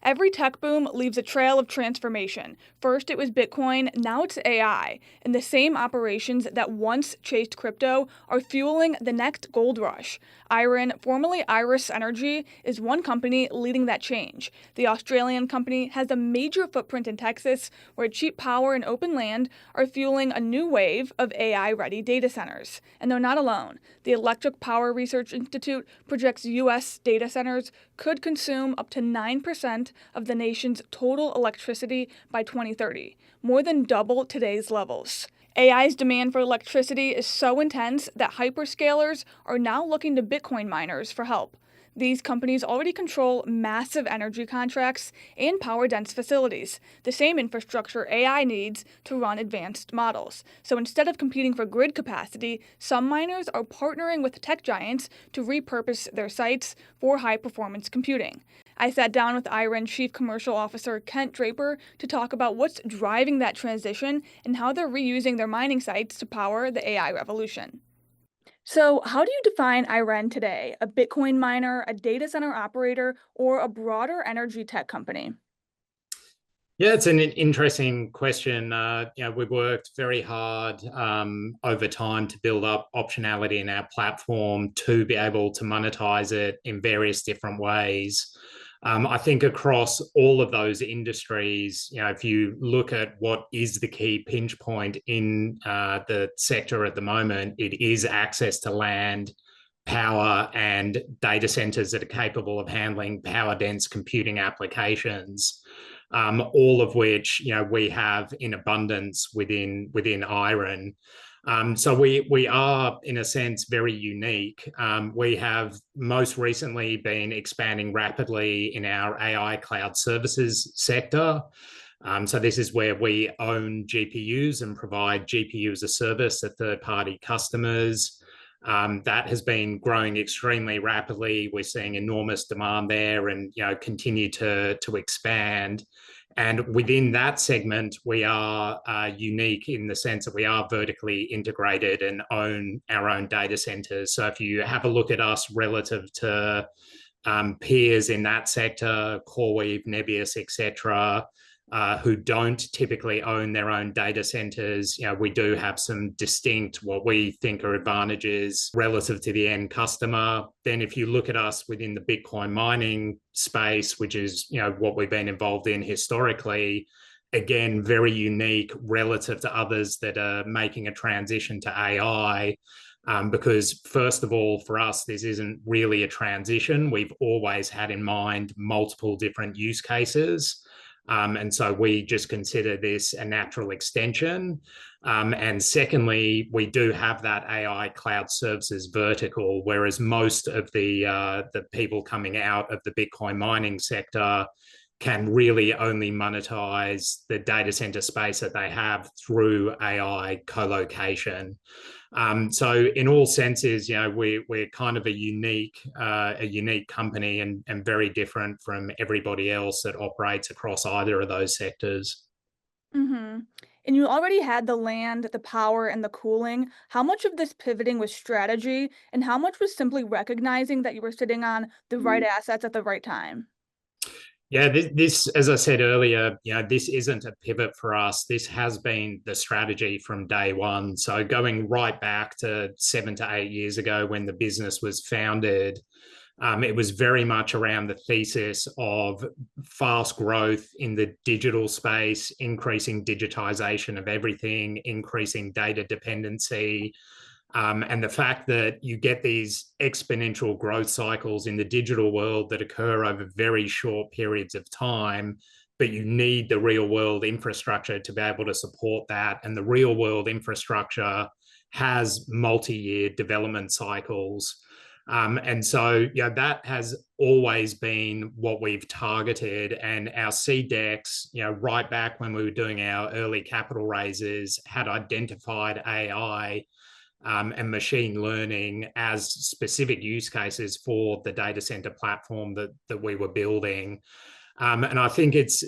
Every tech boom leaves a trail of transformation. First, it was Bitcoin, now it's AI. And the same operations that once chased crypto are fueling the next gold rush. IREN, formerly Iris Energy, is one company leading that change. The Australian company has a major footprint in Texas, where cheap power and open land are fueling a new wave of AI-ready data centers. And they're not alone. The Electric Power Research Institute projects U.S. data centers could consume up to 9% of the nation's total electricity by 2030, more than double today's levels. AI's demand for electricity is so intense that hyperscalers are now looking to Bitcoin miners for help. These companies already control massive energy contracts and power-dense facilities, the same infrastructure AI needs to run advanced models. So instead of competing for grid capacity, some miners are partnering with tech giants to repurpose their sites for high-performance computing. I sat down with IREN Chief Commercial Officer Kent Draper to talk about what's driving that transition and how they're reusing their mining sites to power the AI revolution. So, how do you define IREN today? A Bitcoin miner, a data center operator, or a broader energy tech company? Yeah, it's an interesting question. We've worked very hard over time to build up optionality in our platform to be able to monetize it in various different ways. I think across all of those industries, if you look at what is the key pinch point in the sector at the moment, it is access to land, power, and data centers that are capable of handling power-dense computing applications. All of which we have in abundance within IREN. So we are, in a sense, very unique. We have most recently been expanding rapidly in our AI cloud services sector. So this is where we own GPUs and provide GPU as a service to third-party customers. That has been growing extremely rapidly. We're seeing enormous demand there and continue to expand. And within that segment, we are unique in the sense that we are vertically integrated and own our own data centers. So if you have a look at us relative to peers in that sector, CoreWeave, Nebius, etc., who don't typically own their own data centers, we do have some distinct, what we think are advantages relative to the end customer. Then if you look at us within the Bitcoin mining space, which is, what we've been involved in historically, again, very unique relative to others that are making a transition to AI. Because first of all, for us, this isn't really a transition. We've always had in mind multiple different use cases. And so we just consider this a natural extension. And secondly, we do have that AI cloud services vertical, whereas most of the people coming out of the Bitcoin mining sector can really only monetize the data center space that they have through AI co-location. So in all senses, we're kind of a unique company and very different from everybody else that operates across either of those sectors. Mm-hmm. And you already had the land, the power, and the cooling. How much of this pivoting was strategy, and how much was simply recognizing that you were sitting on the right assets at the right time? Yeah, this, as I said earlier, this isn't a pivot for us. This has been the strategy from day one. So going right back to 7 to 8 years ago when the business was founded, it was very much around the thesis of fast growth in the digital space, increasing digitization of everything, increasing data dependency, and the fact that you get these exponential growth cycles in the digital world that occur over very short periods of time, but you need the real world infrastructure to be able to support that. And the real world infrastructure has multi-year development cycles. And so that has always been what we've targeted. And our seed decks, right back when we were doing our early capital raises, had identified AI and machine learning as specific use cases for the data center platform that we were building. And I think it's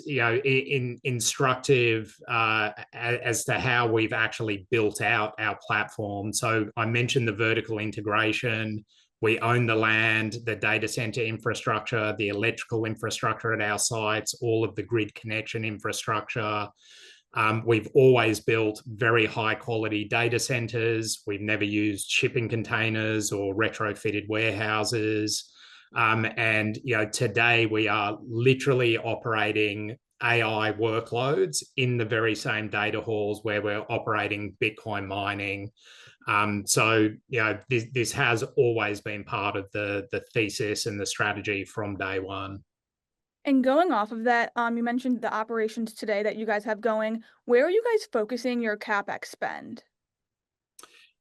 instructive as to how we've actually built out our platform. So I mentioned the vertical integration. We own the land, the data center infrastructure, the electrical infrastructure at our sites, all of the grid connection infrastructure. We've always built very high quality data centers. We've never used shipping containers or retrofitted warehouses. And today we are literally operating AI workloads in the very same data halls where we're operating Bitcoin mining. This has always been part of the thesis and the strategy from day one. And going off of that, you mentioned the operations today that you guys have going. Where are you guys focusing your CapEx spend?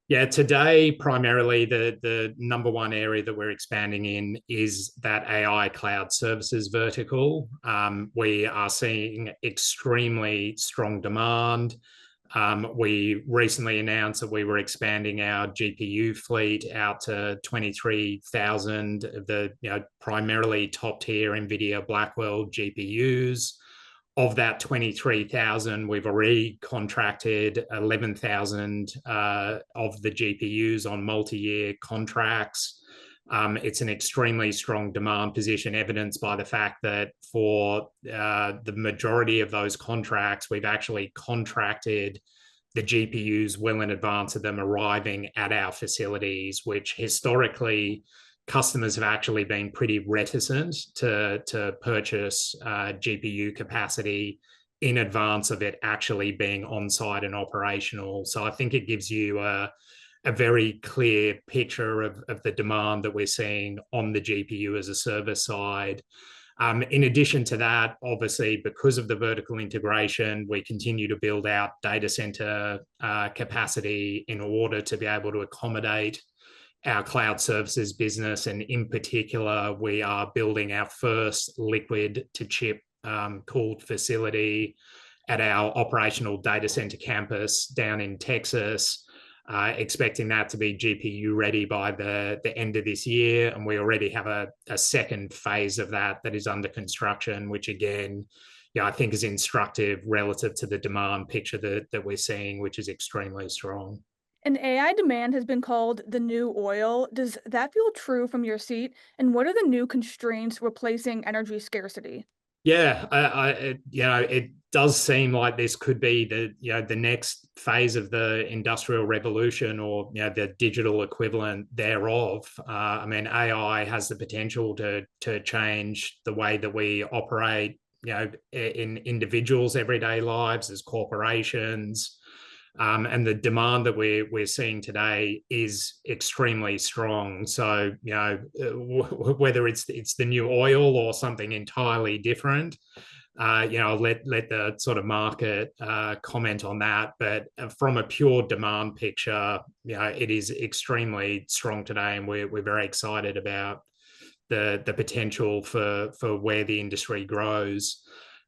Yeah, today, primarily the number one area that we're expanding in is that AI cloud services vertical. We are seeing extremely strong demand. We recently announced that we were expanding our GPU fleet out to 23,000 of the primarily top tier NVIDIA Blackwell GPUs. Of that 23,000, we've already contracted 11,000 of the GPUs on multi-year contracts. It's an extremely strong demand position, evidenced by the fact that for the majority of those contracts, we've actually contracted the GPUs well in advance of them arriving at our facilities, which historically customers have actually been pretty reticent to purchase GPU capacity in advance of it actually being on site and operational. So I think it gives you a very clear picture of the demand that we're seeing on the GPU as a service side. In addition to that, obviously, because of the vertical integration, we continue to build out data center capacity in order to be able to accommodate our cloud services business. And in particular, we are building our first liquid to chip cooled facility at our operational data center campus down in Texas. Expecting that to be GPU ready by the end of this year. And we already have a second phase of that is under construction, which again, I think is instructive relative to the demand picture that we're seeing, which is extremely strong. And AI demand has been called the new oil. Does that feel true from your seat? And what are the new constraints replacing energy scarcity? Yeah, it does seem like this could be the next phase of the industrial revolution, or the digital equivalent thereof. I mean, AI has the potential to change the way that we operate, in individuals' everyday lives as corporations. And the demand that we're seeing today is extremely strong. So, whether it's the new oil or something entirely different, I'll let the sort of market comment on that. But from a pure demand picture, it is extremely strong today, and we're very excited about the potential for where the industry grows.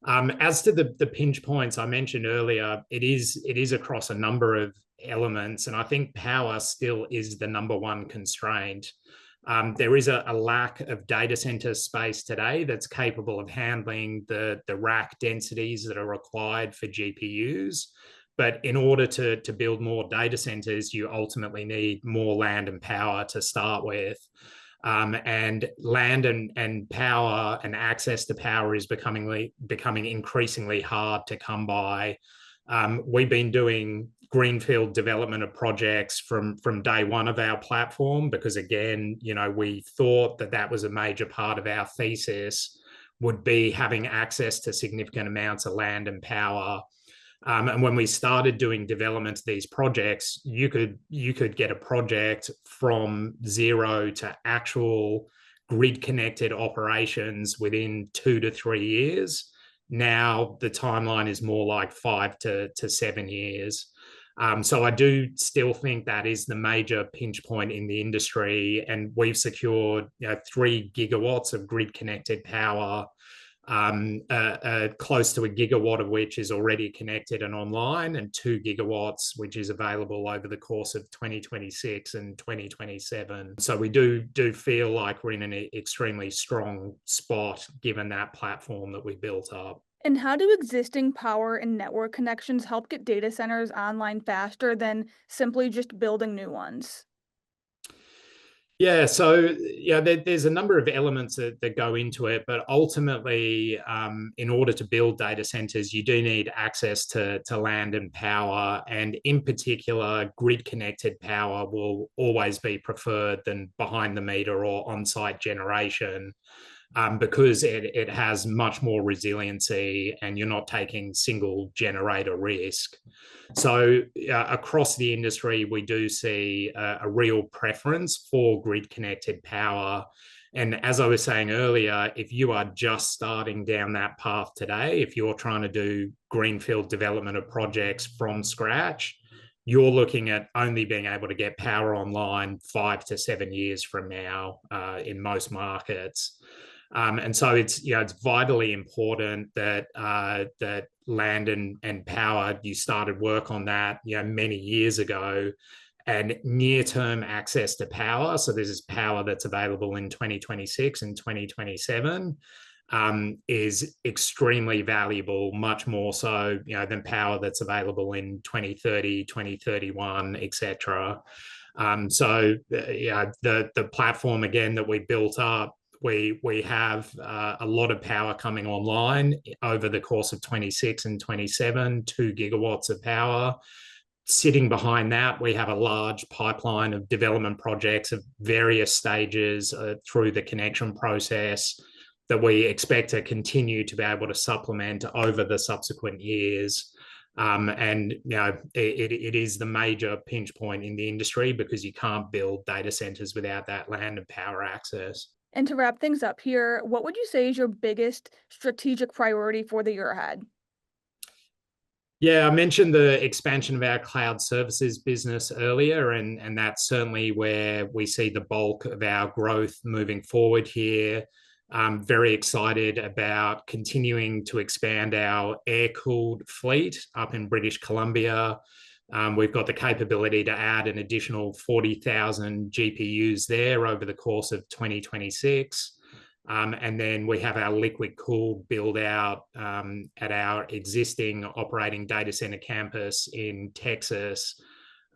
As to the pinch points I mentioned earlier, it is across a number of elements, and I think power still is the number one constraint. There is a lack of data center space today that's capable of handling the rack densities that are required for GPUs. But in order to build more data centers, you ultimately need more land and power to start with. And land and power and access to power is becoming increasingly hard to come by. We've been doing greenfield development of projects from day one of our platform, because again, we thought that was a major part of our thesis, would be having access to significant amounts of land and power. And when we started doing development of these projects, you could get a project from zero to actual grid connected operations within 2 to 3 years. Now the timeline is more like 5 to 7 years. So I do still think that is the major pinch point in the industry, and we've secured 3 gigawatts of grid connected power. Close to a gigawatt of which is already connected and online, and 2 gigawatts which is available over the course of 2026 and 2027. So we do feel like we're in an extremely strong spot given that platform that we built up. And how do existing power and network connections help get data centers online faster than simply just building new ones? Yeah, so there's a number of elements that go into it, but ultimately, in order to build data centers, you do need access to land and power, and in particular, grid-connected power will always be preferred than behind the meter or on-site generation. Because it has much more resiliency and you're not taking single generator risk. So across the industry, we do see a real preference for grid connected power. And as I was saying earlier, if you are just starting down that path today, if you're trying to do greenfield development of projects from scratch, you're looking at only being able to get power online 5 to 7 years from now in most markets. And so it's vitally important that that land and power, you started work on that many years ago, and near-term access to power. So this is power that's available in 2026 and 2027. Is extremely valuable, much more so than power that's available in 2030, 2031, etc. So the platform again that we built up, we have a lot of power coming online over the course of 26 and 27, 2 gigawatts of power. Sitting behind that, we have a large pipeline of development projects of various stages through the connection process that we expect to continue to be able to supplement over the subsequent years. And it is the major pinch point in the industry because you can't build data centers without that land and power access. And to wrap things up here, what would you say is your biggest strategic priority for the year ahead? Yeah, I mentioned the expansion of our cloud services business earlier, and that's certainly where we see the bulk of our growth moving forward here. I'm very excited about continuing to expand our air-cooled fleet up in British Columbia. We've got the capability to add an additional 40,000 GPUs there over the course of 2026. And then we have our liquid cooled build out at our existing operating data center campus in Texas.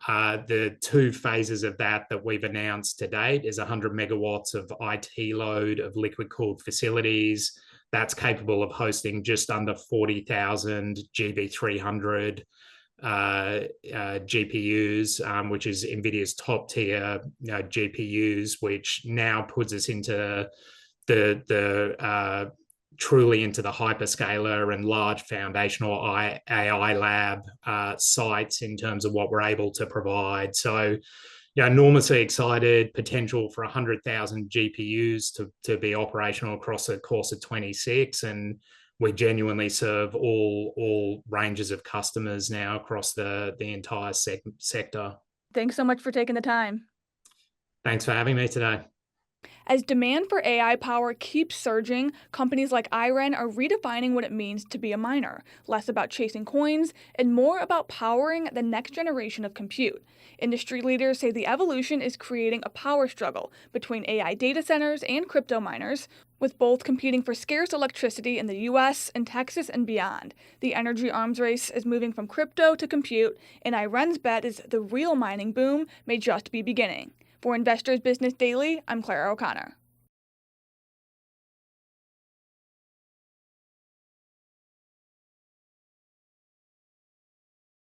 The 2 phases of that we've announced to date is 100 megawatts of IT load of liquid cooled facilities. That's capable of hosting just under 40,000 GB300 GPUs, which is NVIDIA's top tier GPUs, which now puts us into the truly into the hyperscaler and large foundational AI lab sites in terms of what we're able to provide. So, enormously excited, potential for 100,000 GPUs to be operational across the course of 26. And we genuinely serve all ranges of customers now across the entire sector. Thanks so much for taking the time. Thanks for having me today. As demand for AI power keeps surging, companies like IREN are redefining what it means to be a miner, less about chasing coins and more about powering the next generation of compute. Industry leaders say the evolution is creating a power struggle between AI data centers and crypto miners, with both competing for scarce electricity in the US and Texas and beyond. The energy arms race is moving from crypto to compute, and IREN's bet is the real mining boom may just be beginning. For Investors Business Daily, I'm Clara O'Connor.